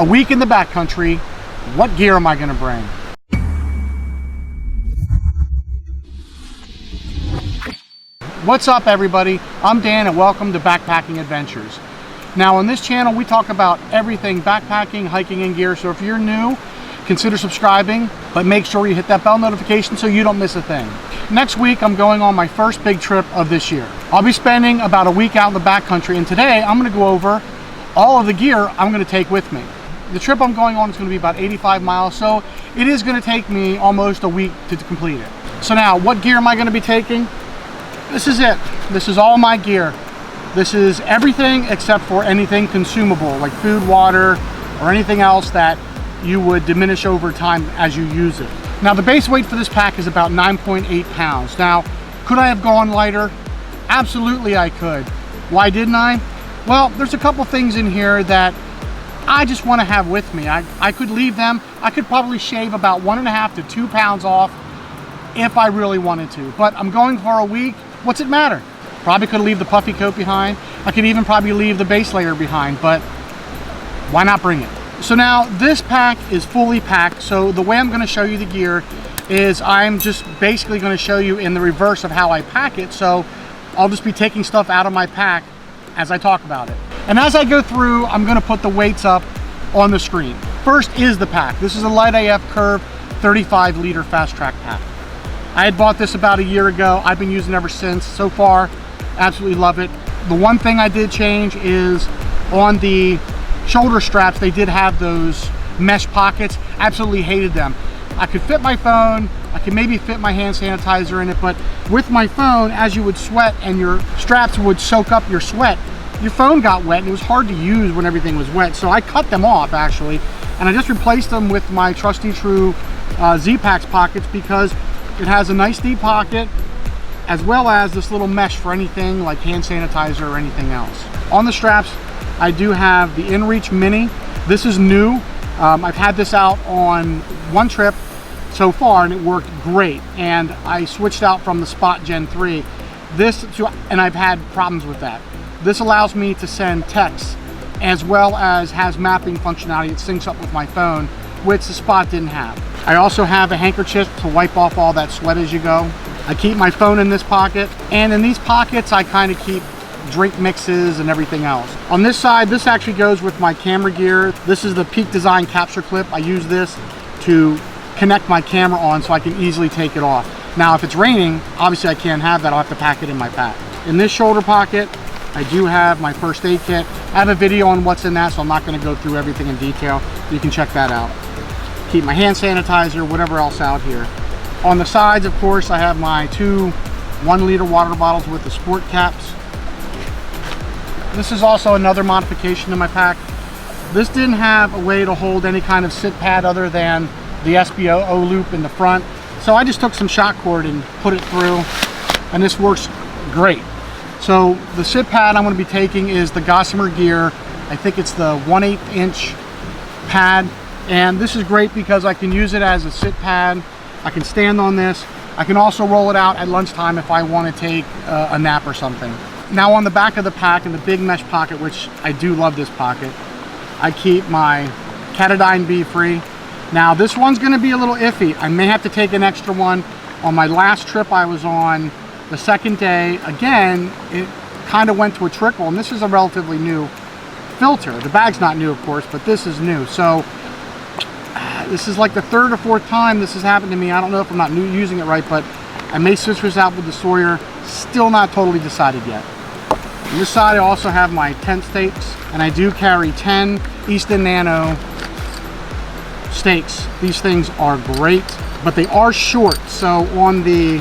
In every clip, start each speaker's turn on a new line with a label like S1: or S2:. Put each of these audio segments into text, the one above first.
S1: A week in the backcountry, what gear am I going to bring? What's up everybody? I'm Dan and welcome to Backpacking Adventures. Now on this channel we talk about everything backpacking, hiking, and gear, so if you're new, consider subscribing, but make sure you hit that bell notification so you don't miss a thing. Next week I'm going on my first big trip of this year. I'll be spending about a week out in the backcountry, and today I'm going to go over all of the gear I'm going to take with me. The trip I'm going on is going to be about 85 miles, so it is going to take me almost a week to complete it. So now, what gear am I going to be taking? This is it. This is all my gear. This is everything except for anything consumable, like food, water, or anything else that you would diminish over time as you use it. Now, the base weight for this pack is about 9.8 pounds. Now, could I have gone lighter? Absolutely I could. Why didn't I? Well, there's a couple things in here that I just want to have with me. I could leave them. I could probably shave about 1.5 to 2 pounds off if I really wanted to. But I'm going for a week. What's it matter? Probably could leave the puffy coat behind. I could even probably leave the base layer behind, but why not bring it? So now this pack is fully packed. So the way I'm going to show you the gear is I'm just basically going to show you in the reverse of how I pack it. So I'll just be taking stuff out of my pack as I talk about it. And as I go through, I'm going to put the weights up on the screen. First is the pack. This is a Light AF Curve 35 liter fast track pack. I had bought this about a year ago. I've been using it ever since. So far, absolutely love it. The one thing I did change is on the shoulder straps, they did have those mesh pockets. Absolutely hated them. I could fit my phone, I could maybe fit my hand sanitizer in it, but with my phone, as you would sweat and your straps would soak up your sweat, your phone got wet and it was hard to use when everything was wet. So I cut them off actually, and I just replaced them with my trusty true Z-Packs pockets, because it has a nice deep pocket as well as this little mesh for anything like hand sanitizer or anything else. On the straps, I do have the InReach Mini. This is new. I've had this out on one trip so far and it worked great. And I switched out from the Spot Gen 3. And I've had problems with that. This allows me to send texts as well as has mapping functionality. It syncs up with my phone, which the Spot didn't have. I also have a handkerchief to wipe off all that sweat as you go. I keep my phone in this pocket, and in these pockets I kind of keep drink mixes and everything else. On this side, this actually goes with my camera gear. This is the Peak Design capture clip. I use this to connect my camera on so I can easily take it off. Now if it's raining, obviously I can't have that. I'll have to pack it in my pack. In this shoulder pocket, I do have my first aid kit. I have a video on what's in that, so I'm not going to go through everything in detail. You can check that out. Keep my hand sanitizer, whatever else out here. On the sides, of course, I have my 2 1-liter water bottles with the sport caps. This is also another modification in my pack. This didn't have a way to hold any kind of sit pad other than the SBO O-loop in the front. So I just took some shot cord and put it through, and this works great. So the sit pad I'm going to be taking is the Gossamer Gear. I think it's the 1/8 inch pad. And this is great because I can use it as a sit pad. I can stand on this. I can also roll it out at lunchtime if I want to take a nap or something. Now on the back of the pack, in the big mesh pocket, which I do love this pocket, I keep my Katadyn B-Free. Now this one's going to be a little iffy. I may have to take an extra one. On my last trip I was on, the second day, again, it kind of went to a trickle, and this is a relatively new filter. The bag's not new, of course, but this is new. So this is like the 3rd or 4th time this has happened to me. I don't know if I'm not using it right, but I may switch this out with the Sawyer. Still not totally decided yet. On this side I also have my tent stakes, and I do carry 10 Easton Nano stakes. These things are great, but they are short. So on the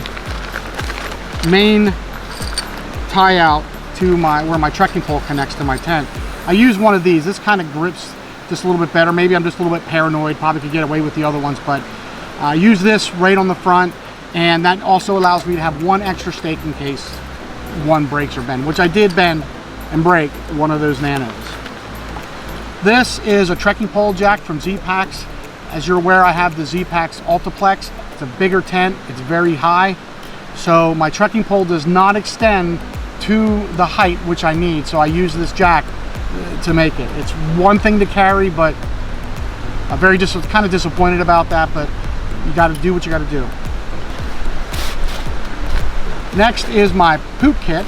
S1: main tie out to where my trekking pole connects to my tent, I use one of these. This kind of grips just a little bit better. Maybe I'm just a little bit paranoid, probably could get away with the other ones, but I use this right on the front, and that also allows me to have one extra stake in case one breaks or bend, which I did bend and break one of those Nanos. This is a trekking pole jack from Z-Packs. As you're aware, I have the Z-Packs Ultraplex. It's a bigger tent, it's very high, so my trekking pole does not extend to the height which I need, so I use this jack to make it. It's one thing to carry, but I'm kind of disappointed about that, but you got to do what you got to do. Next is my poop kit.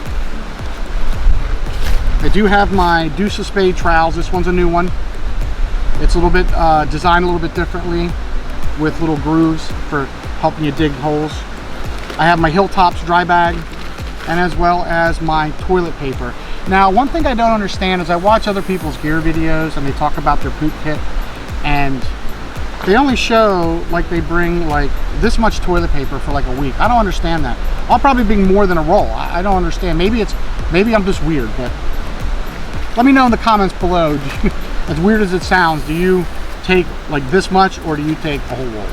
S1: I do have my Deuce of Spade trowels. This one's a new one. It's a little bit designed a little bit differently with little grooves for helping you dig holes. I have my Hilltops dry bag, and as well as my toilet paper. Now, one thing I don't understand is I watch other people's gear videos and they talk about their poop kit, and they only show like they bring like this much toilet paper for like a week. I don't understand that. I'll probably bring more than a roll. I don't understand. Maybe I'm just weird, but let me know in the comments below. As weird as it sounds, do you take like this much, or do you take a whole roll?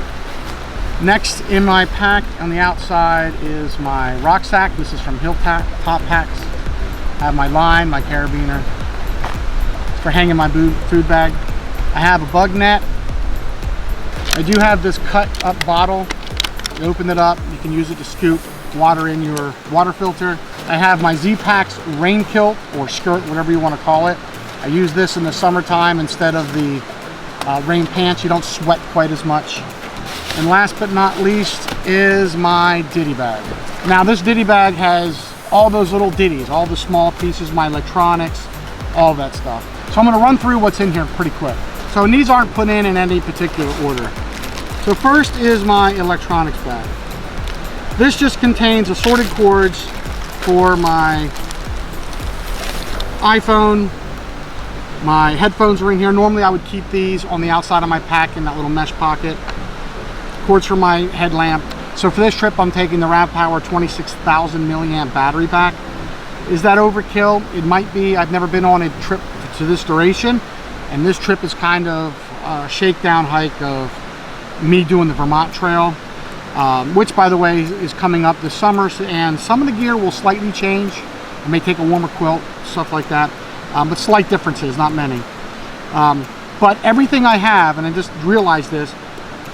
S1: Next in my pack on the outside is my rucksack. This is from Hilltop Packs. I have my line, my carabiner. It's for hanging my food bag. I have a bug net. I do have this cut up bottle. You open it up, you can use it to scoop water in your water filter. I have my Z-Packs rain kilt or skirt, whatever you want to call it. I use this in the summertime instead of the rain pants. You don't sweat quite as much. And last but not least is my ditty bag. Now this ditty bag has all those little ditties, all the small pieces, my electronics, all that stuff. So I'm going to run through what's in here pretty quick. So these aren't put in any particular order. So first is my electronics bag. This just contains assorted cords for my iPhone. My headphones are in here. Normally I would keep these on the outside of my pack in that little mesh pocket. Cords for my headlamp. So for this trip I'm taking the RAV Power 26,000 milliamp battery pack. Is that overkill? It might be. I've never been on a trip to this duration, and this trip is kind of a shakedown hike of me doing the Vermont Trail, which by the way is coming up this summer, and some of the gear will slightly change. I may take a warmer quilt, stuff like that, but slight differences, not many. But everything I have, and I just realized this,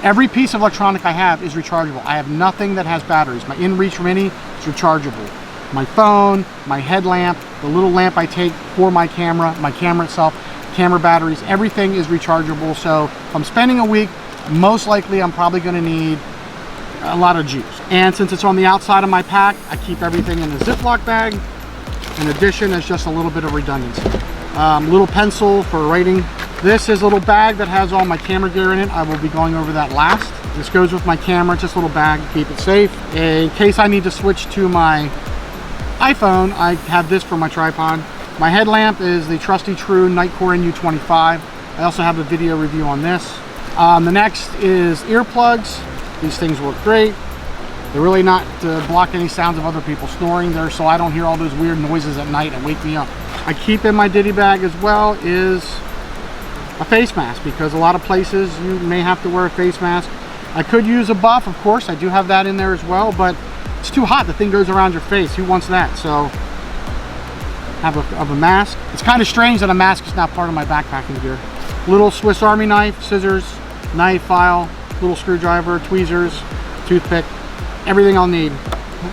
S1: every piece of electronic I have is rechargeable. I have nothing that has batteries. My InReach Mini is rechargeable. My phone, my headlamp, the little lamp I take for my camera itself, camera batteries, everything is rechargeable. So if I'm spending a week, most likely I'm probably going to need a lot of juice. And since it's on the outside of my pack, I keep everything in a Ziploc bag. In addition, there's just a little bit of redundancy. Little pencil for writing. This is a little bag that has all my camera gear in it. I will be going over that last. This goes with my camera, just a little bag to keep it safe. In case I need to switch to my iPhone, I have this for my tripod. My headlamp is the trusty true Nightcore NU25. I also have a video review on this. The next is earplugs. These things work great. They're really not to block any sounds of other people snoring there, so I don't hear all those weird noises at night and wake me up. I keep in my ditty bag as well is a face mask, because a lot of places you may have to wear a face mask. I could use a buff, of course. I do have that in there as well, but it's too hot. The thing goes around your face. Who wants that? So have a mask. It's kind of strange that a mask is not part of my backpacking gear. Little Swiss Army knife, scissors, knife, file, little screwdriver, tweezers, toothpick, everything I'll need.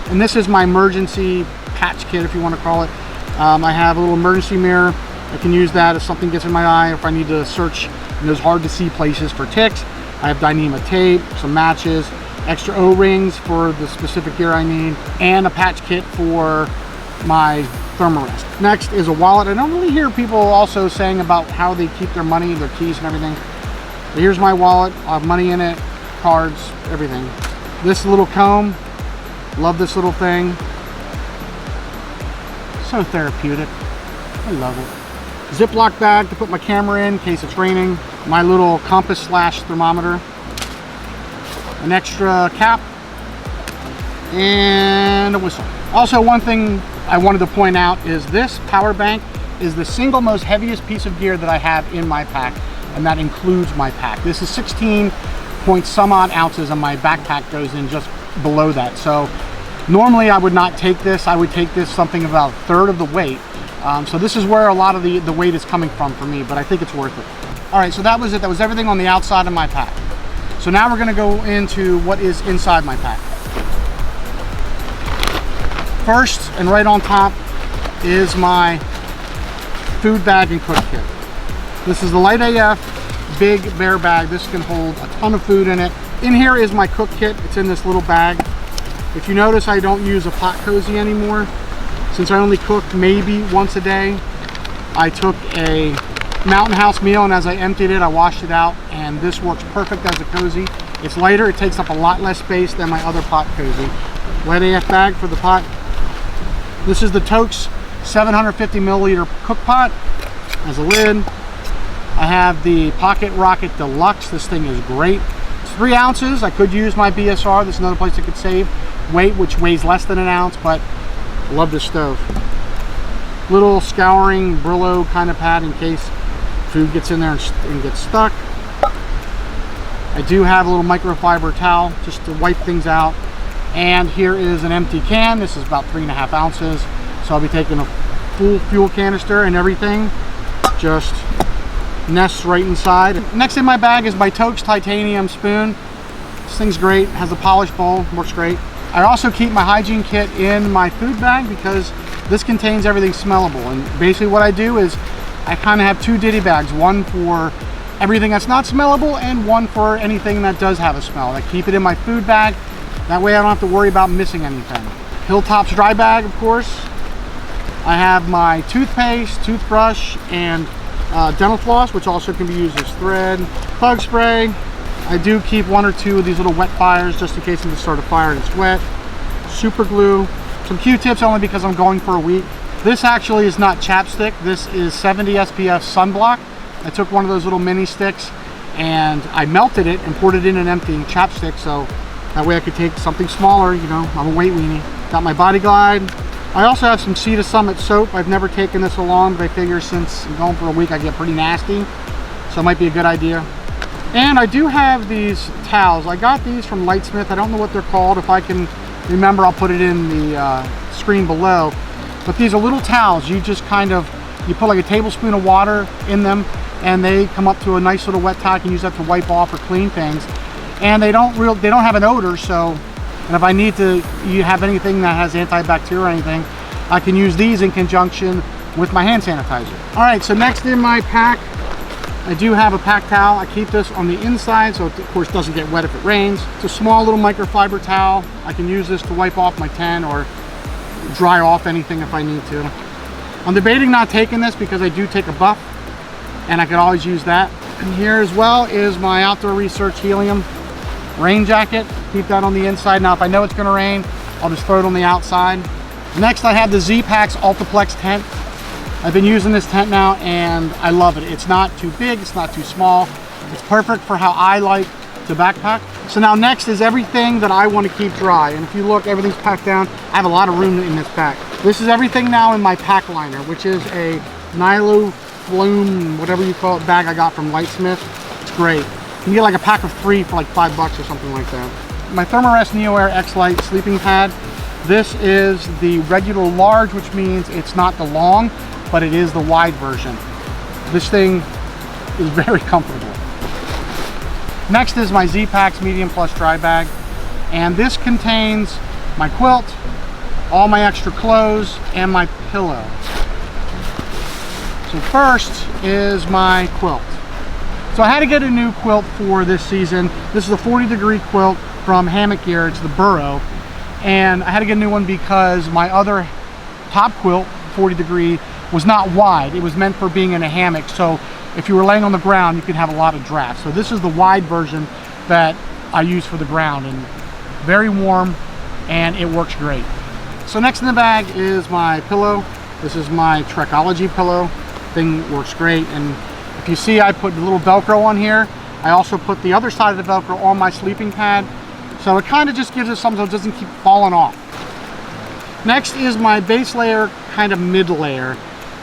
S1: And this is my emergency patch kit, if you want to call it. I have a little emergency mirror. I can use that if something gets in my eye, if I need to search in those hard to see places for ticks. I have Dyneema tape, some matches, extra O-rings for the specific gear I need, and a patch kit for my thermarest. Next is a wallet. I don't really hear people also saying about how they keep their money, their keys and everything. But here's my wallet. I have money in it, cards, everything. This little comb, love this little thing. So therapeutic. I love it. Ziploc bag to put my camera in case it's raining. My little compass slash thermometer. An extra cap. And a whistle. Also, one thing I wanted to point out is this power bank is the single most heaviest piece of gear that I have in my pack, and that includes my pack. This is 16 point some odd ounces, and my backpack goes in just below that. So normally I would not take this. I would take this something about a third of the weight. So this is where a lot of the weight is coming from for me, but I think it's worth it. All right, so that was it. That was everything on the outside of my pack. So now we're gonna go into what is inside my pack. First, and right on top, is my food bag and cook kit. This is the Light AF big bear bag. This can hold a ton of food in it. In here is my cook kit. It's in this little bag. If you notice, I don't use a pot cozy anymore. Since I only cook maybe once a day, I took a Mountain House meal, and as I emptied it, I washed it out, and this works perfect as a cozy. It's lighter, it takes up a lot less space than my other pot cozy. Wet AF bag for the pot. This is the Toaks 750 milliliter cook pot. Has a lid. I have the Pocket Rocket Deluxe. This thing is great. It's 3 ounces. I could use my BSR. This is another place I could save weight, which weighs less than an ounce, but I love this stove. Little scouring Brillo kind of pad in case food gets in there and gets stuck. I do have a little microfiber towel just to wipe things out. And here is an empty can. This is about 3.5 ounces. So I'll be taking a full fuel canister, and everything just nests right inside. Next in my bag is my Toaks titanium spoon. This thing's great, has a polished bowl, works great. I also keep my hygiene kit in my food bag because this contains everything smellable. And basically what I do is I kind of have 2 ditty bags, one for everything that's not smellable and one for anything that does have a smell. I keep it in my food bag. That way I don't have to worry about missing anything. Hilltop's dry bag, of course. I have my toothpaste, toothbrush, and dental floss, which also can be used as thread. Bug spray. I do keep 1 or 2 of these little wet fires just in case I start a fire and it's wet. Super glue. Some Q-tips only because I'm going for a week. This actually is not chapstick. This is 70 SPF sunblock. I took one of those little mini sticks and I melted it and poured it in an empty chapstick, so that way I could take something smaller. You know, I'm a weight weenie. Got my Body Glide. I also have some Sea to Summit soap. I've never taken this along, but I figure since I'm going for a week I get pretty nasty, so it might be a good idea. And I do have these towels. I got these from Lightsmith. I don't know what they're called. If I can remember, I'll put it in the screen below. But these are little towels. You just kind of, you put like a tablespoon of water in them, and they come up to a nice little wet towel. You can use that to wipe off or clean things. And they don't have an odor, so, and if I need to have anything that has antibacterial or anything, I can use these in conjunction with my hand sanitizer. All right, so next in my pack, I do have a pack towel. I keep this on the inside so it, of course, doesn't get wet if it rains. It's a small little microfiber towel. I can use this to wipe off my tent or dry off anything if I need to. I'm debating not taking this because I do take a buff, and I could always use that. And here as well is my Outdoor Research Helium rain jacket. Keep that on the inside. Now if I know it's going to rain, I'll just throw it on the outside. Next I have the Z-Packs Ultraplex tent. I've been using this tent now and I love it. It's not too big, it's not too small. It's perfect for how I like to backpack. So now next is everything that I want to keep dry, and if you look, everything's packed down. I have a lot of room in this pack. This is everything now in my pack liner, which is a Nilo Flume, whatever you call it, bag I got from Lightsmith. It's great. You can get like a pack of 3 for like $5 or something like that. My Thermarest NeoAir X-Lite sleeping pad. This is the regular large, which means it's not the long, but it is the wide version. This thing is very comfortable. Next is my Z-Packs Medium Plus dry bag, and this contains my quilt, all my extra clothes, and my pillow. So first is my quilt. So I had to get a new quilt for this season. This is a 40-degree quilt from Hammock Gear. It's the Burrow, and I had to get a new one because my other top quilt, 40-degree, was not wide. It was meant for being in a hammock, so if you were laying on the ground, you could have a lot of drafts. So this is the wide version that I use for the ground, and very warm, and it works great. So next in the bag is my pillow. This is my Trekology pillow. Thing works great, and if you see, I put the little Velcro on here. I also put the other side of the Velcro on my sleeping pad, so it kind of just gives it something so it doesn't keep falling off. Next is my base layer, kind of mid layer.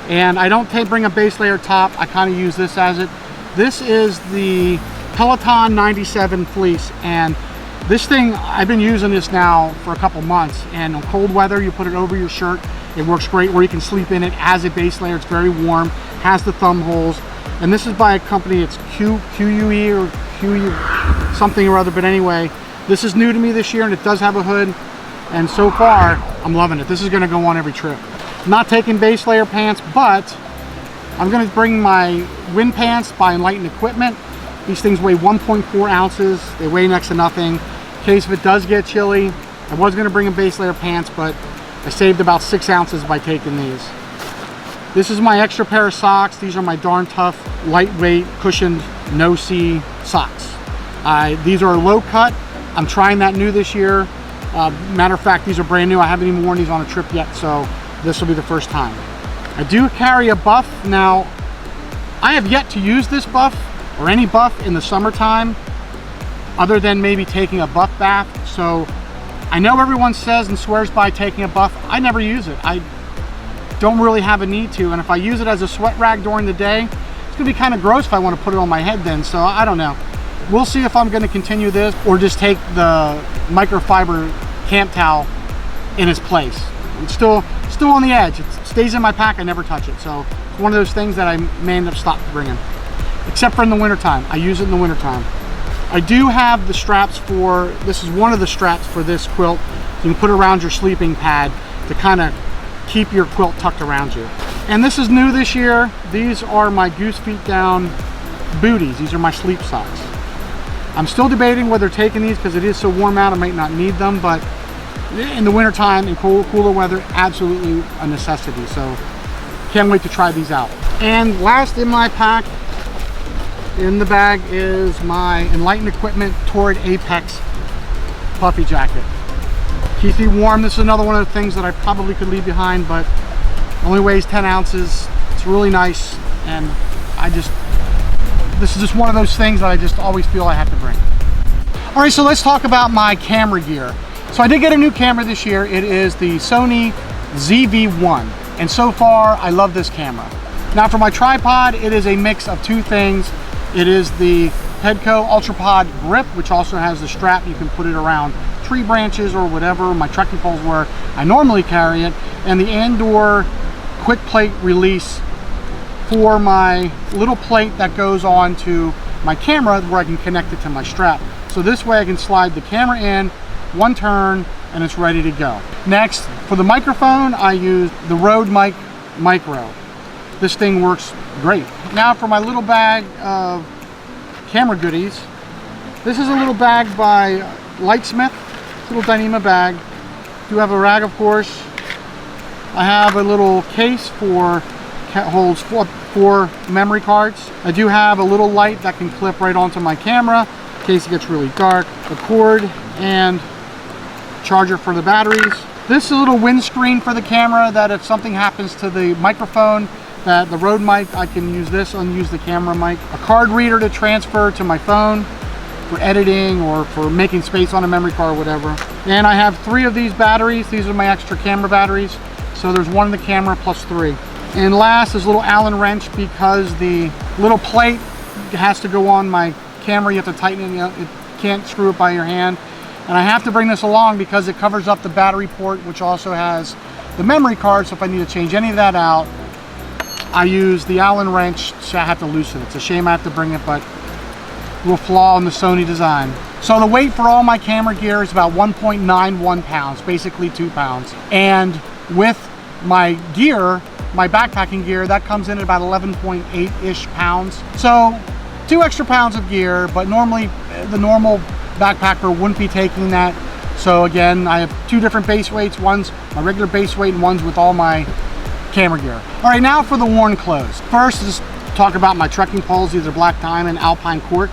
S1: And I don't bring a base layer top. I kind of use this as it. This is the Peloton 97 fleece, and this thing, I've been using this now for a couple months, and in cold weather you put it over your shirt. It works great, or you can sleep in it as a base layer. It's very warm, has the thumb holes, and this is by a company, it's QUE or QU something or other, but anyway, this is new to me this year, and it does have a hood, and so far I'm loving it. This is going to go on every trip. I'm not taking base layer pants, but I'm going to bring my wind pants by Enlightened Equipment. These things weigh 1.4 ounces. They weigh next to nothing. In case if it does get chilly, I was going to bring in base layer pants, but I saved about 6 ounces by taking these. This is my extra pair of socks. These are my darn tough, lightweight, cushioned, no-see socks. These are low cut. I'm trying that new this year. Matter of fact, these are brand new. I haven't even worn these on a trip yet, so this will be the first time. I do carry a buff. Now, I have yet to use this buff or any buff in the summertime other than maybe taking a buff bath. So I know everyone says and swears by taking a buff. I never use it. I don't really have a need to, and if I use it as a sweat rag during the day, it's gonna be kind of gross if I want to put it on my head then, so I don't know. We'll see if I'm going to continue this or just take the microfiber camp towel in its place. It's still on the edge. It stays in my pack. I never touch it. So it's one of those things that I may end up stopping bringing. Except for in the wintertime. I use it in the wintertime. I do have the straps for, this is one of the straps for this quilt. You can put around your sleeping pad to kind of keep your quilt tucked around you. And this is new this year. These are my goose feet down booties. These are my sleep socks. I'm still debating whether taking these because it is so warm out I might not need them, but in the wintertime and cooler weather, absolutely a necessity. So can't wait to try these out. And last in my pack, in the bag, is my Enlightened Equipment Torrid Apex puffy jacket. Keeps me warm. This is another one of the things that I probably could leave behind, but it only weighs 10 ounces. It's really nice, and this is just one of those things that I just always feel I have to bring. All right, so let's talk about my camera gear. So I did get a new camera this year. It is the Sony ZV-1, and so far I love this camera. Now for my tripod, it is a mix of two things. It is the Pedco Ultrapod grip, which also has the strap. You can put it around tree branches or whatever, my trekking poles where I normally carry it, and the Andor quick plate release for my little plate that goes on to my camera where I can connect it to my strap. So this way I can slide the camera in, one turn, and it's ready to go. Next, for the microphone, I use the Rode Mic Micro. This thing works great. Now for my little bag of camera goodies, this is a little bag by Lightsmith, little Dyneema bag. Do have a rag, of course. I have a little case for holds four memory cards. I do have a little light that can clip right onto my camera in case it gets really dark. A cord and charger for the batteries. This is a little windscreen for the camera that if something happens to the microphone, that the Rode mic, I can use this and use the camera mic. A card reader to transfer to my phone for editing or for making space on a memory card or whatever. And I have 3 of these batteries. These are my extra camera batteries. So there's 1 in the camera plus 3. And last is a little Allen wrench because the little plate has to go on my camera. You have to tighten it. You can't screw it by your hand. And I have to bring this along because it covers up the battery port, which also has the memory card. So if I need to change any of that out, I use the Allen wrench, so I have to loosen it. It's a shame I have to bring it, but a little flaw in the Sony design. So the weight for all my camera gear is about 1.91 pounds, basically 2 pounds. And with my gear, my backpacking gear, that comes in at about 11.8-ish pounds. So 2 extra pounds of gear, but normally the normal backpacker wouldn't be taking that. So again, I have 2 different base weights. One's my regular base weight and one's with all my camera gear. All right, now for the worn clothes. First, just talk about my trekking poles. These are Black Diamond Alpine Cork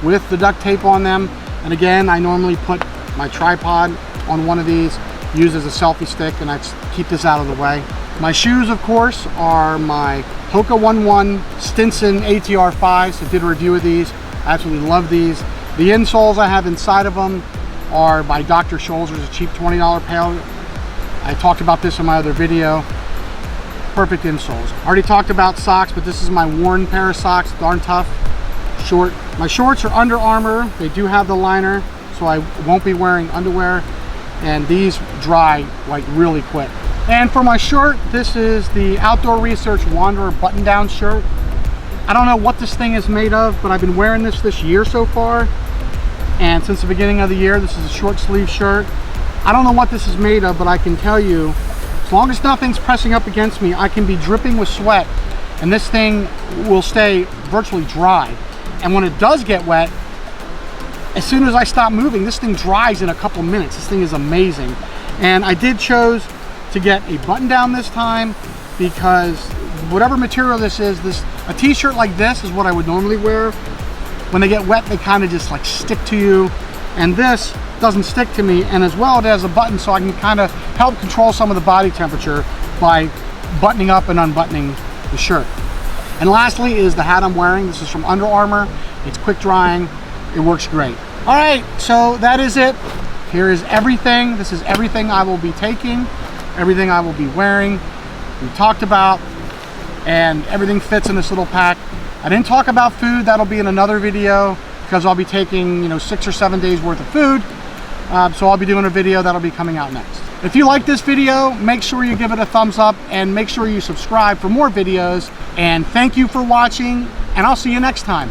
S1: with the duct tape on them. And again, I normally put my tripod on one of these, use as a selfie stick, and I keep this out of the way. My shoes, of course, are my Hoka 1-1 Stinson ATR 5s. I did a review of these. I absolutely love these. The insoles I have inside of them are by Dr. Scholl's. There's a cheap $20 pair. I talked about this in my other video. Perfect insoles. I already talked about socks, but this is my worn pair of socks. Darn tough. Short. My shorts are Under Armour. They do have the liner, so I won't be wearing underwear. And these dry like really quick. And for my shirt, this is the Outdoor Research Wanderer button-down shirt. I don't know what this thing is made of, but I've been wearing this year so far. And since the beginning of the year, this is a short sleeve shirt. I don't know what this is made of, but I can tell you, as long as nothing's pressing up against me, I can be dripping with sweat, and this thing will stay virtually dry. And when it does get wet, as soon as I stop moving, this thing dries in a couple minutes. This thing is amazing. And I did chose to get a button down this time because whatever material this is, a t-shirt like this is what I would normally wear. When they get wet, they kind of just like stick to you. And this doesn't stick to me. And as well, it has a button so I can kind of help control some of the body temperature by buttoning up and unbuttoning the shirt. And lastly is the hat I'm wearing. This is from Under Armour. It's quick drying. It works great. All right, so that is it. Here is everything. This is everything I will be taking, everything I will be wearing, we talked about, and everything fits in this little pack. I didn't talk about food. That'll be in another video because I'll be taking, you know, 6 or 7 days worth of food. So I'll be doing a video that'll be coming out next. If you like this video, make sure you give it a thumbs up and make sure you subscribe for more videos. And thank you for watching, and I'll see you next time.